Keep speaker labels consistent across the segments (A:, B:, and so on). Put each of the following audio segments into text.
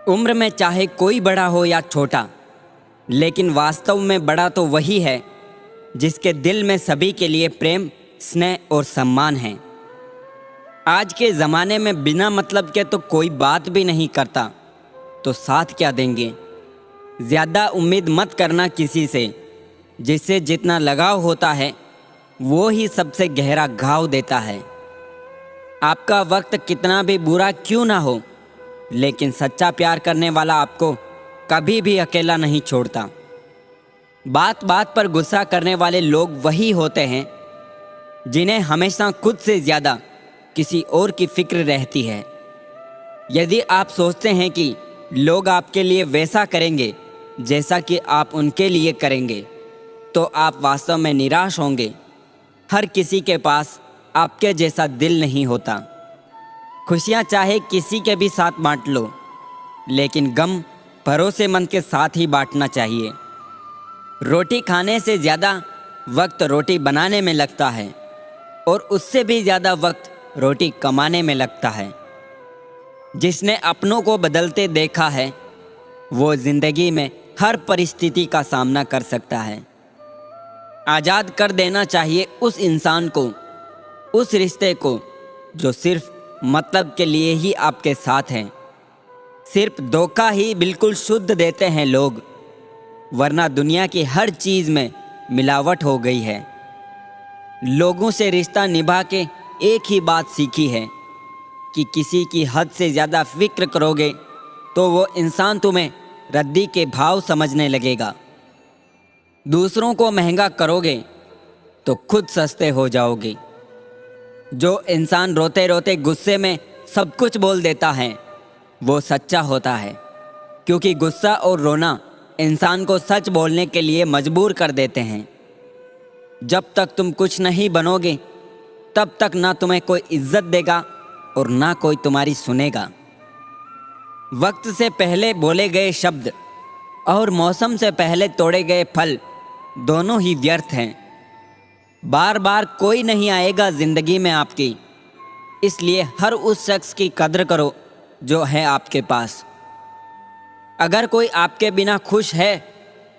A: उम्र में चाहे कोई बड़ा हो या छोटा, लेकिन वास्तव में बड़ा तो वही है जिसके दिल में सभी के लिए प्रेम, स्नेह और सम्मान है। आज के ज़माने में बिना मतलब के तो कोई बात भी नहीं करता, तो साथ क्या देंगे। ज़्यादा उम्मीद मत करना किसी से। जिससे जितना लगाव होता है वो ही सबसे गहरा घाव देता है। आपका वक्त कितना भी बुरा क्यों ना हो, लेकिन सच्चा प्यार करने वाला आपको कभी भी अकेला नहीं छोड़ता। बात बात पर गुस्सा करने वाले लोग वही होते हैं जिन्हें हमेशा खुद से ज़्यादा किसी और की फिक्र रहती है। यदि आप सोचते हैं कि लोग आपके लिए वैसा करेंगे जैसा कि आप उनके लिए करेंगे, तो आप वास्तव में निराश होंगे। हर किसी के पास आपके जैसा दिल नहीं होता। खुशियाँ चाहे किसी के भी साथ बांट लो, लेकिन गम भरोसेमंद के साथ ही बांटना चाहिए। रोटी खाने से ज़्यादा वक्त रोटी बनाने में लगता है, और उससे भी ज़्यादा वक्त रोटी कमाने में लगता है। जिसने अपनों को बदलते देखा है वो ज़िंदगी में हर परिस्थिति का सामना कर सकता है। आज़ाद कर देना चाहिए उस इंसान को, उस रिश्ते को जो सिर्फ मतलब के लिए ही आपके साथ हैं। सिर्फ धोखा ही बिल्कुल शुद्ध देते हैं लोग, वरना दुनिया की हर चीज़ में मिलावट हो गई है। लोगों से रिश्ता निभा के एक ही बात सीखी है कि किसी की हद से ज़्यादा फिक्र करोगे तो वो इंसान तुम्हें रद्दी के भाव समझने लगेगा। दूसरों को महंगा करोगे तो खुद सस्ते हो जाओगे। जो इंसान रोते रोते गुस्से में सब कुछ बोल देता है वो सच्चा होता है, क्योंकि गुस्सा और रोना इंसान को सच बोलने के लिए मजबूर कर देते हैं। जब तक तुम कुछ नहीं बनोगे तब तक ना तुम्हें कोई इज्जत देगा और ना कोई तुम्हारी सुनेगा। वक्त से पहले बोले गए शब्द और मौसम से पहले तोड़े गए फल दोनों ही व्यर्थ हैं। बार बार कोई नहीं आएगा ज़िंदगी में आपकी, इसलिए हर उस शख्स की कद्र करो जो है आपके पास। अगर कोई आपके बिना खुश है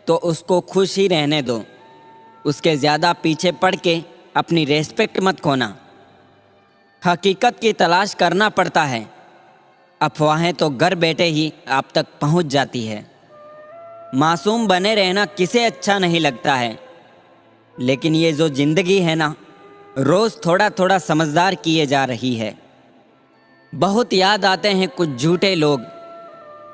A: तो उसको खुश ही रहने दो। उसके ज़्यादा पीछे पड़ के अपनी रेस्पेक्ट मत खोना। हकीकत की तलाश करना पड़ता है, अफवाहें तो घर बैठे ही आप तक पहुंच जाती है। मासूम बने रहना किसे अच्छा नहीं लगता है, लेकिन ये जो ज़िंदगी है ना, रोज़ थोड़ा थोड़ा समझदार किए जा रही है। बहुत याद आते हैं कुछ झूठे लोग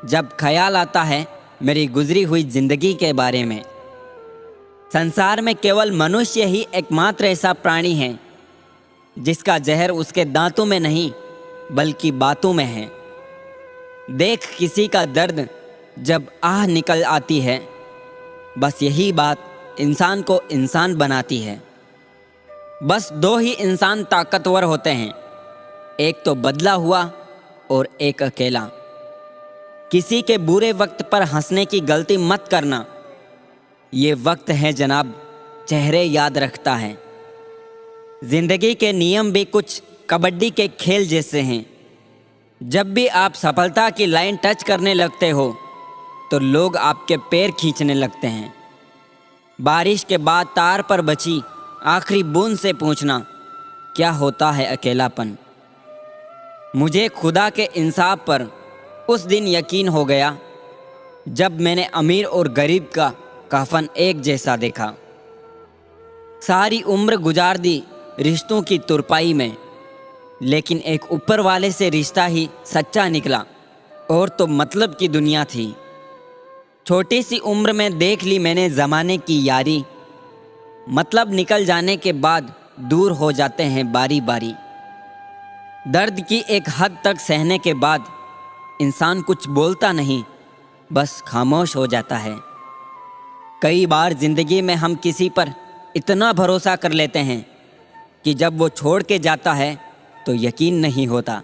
A: जब ख्याल आता है मेरी गुजरी हुई ज़िंदगी के बारे में। संसार में केवल मनुष्य ही एकमात्र ऐसा प्राणी है जिसका जहर उसके दांतों में नहीं बल्कि बातों में है। देख किसी का दर्द जब आह निकल आती है, बस यही बात इंसान को इंसान बनाती है। बस दो ही इंसान ताकतवर होते हैं, एक तो बदला हुआ और एक अकेला। किसी के बुरे वक्त पर हंसने की गलती मत करना। ये वक्त है जनाब, चेहरे याद रखता है। जिंदगी के नियम भी कुछ कबड्डी के खेल जैसे हैं। जब भी आप सफलता की लाइन टच करने लगते हो तो लोग आपके पैर खींचने लगते हैं। बारिश के बाद तार पर बची आखिरी बूंद से पूछना क्या होता है अकेलापन। मुझे खुदा के इंसाफ पर उस दिन यकीन हो गया जब मैंने अमीर और गरीब का कफन एक जैसा देखा। सारी उम्र गुजार दी रिश्तों की तुरपाई में, लेकिन एक ऊपर वाले से रिश्ता ही सच्चा निकला, और तो मतलब की दुनिया थी। छोटी सी उम्र में देख ली मैंने ज़माने की यारी, मतलब निकल जाने के बाद दूर हो जाते हैं बारी बारी। दर्द की एक हद तक सहने के बाद इंसान कुछ बोलता नहीं, बस खामोश हो जाता है। कई बार ज़िंदगी में हम किसी पर इतना भरोसा कर लेते हैं कि जब वो छोड़ के जाता है तो यकीन नहीं होता।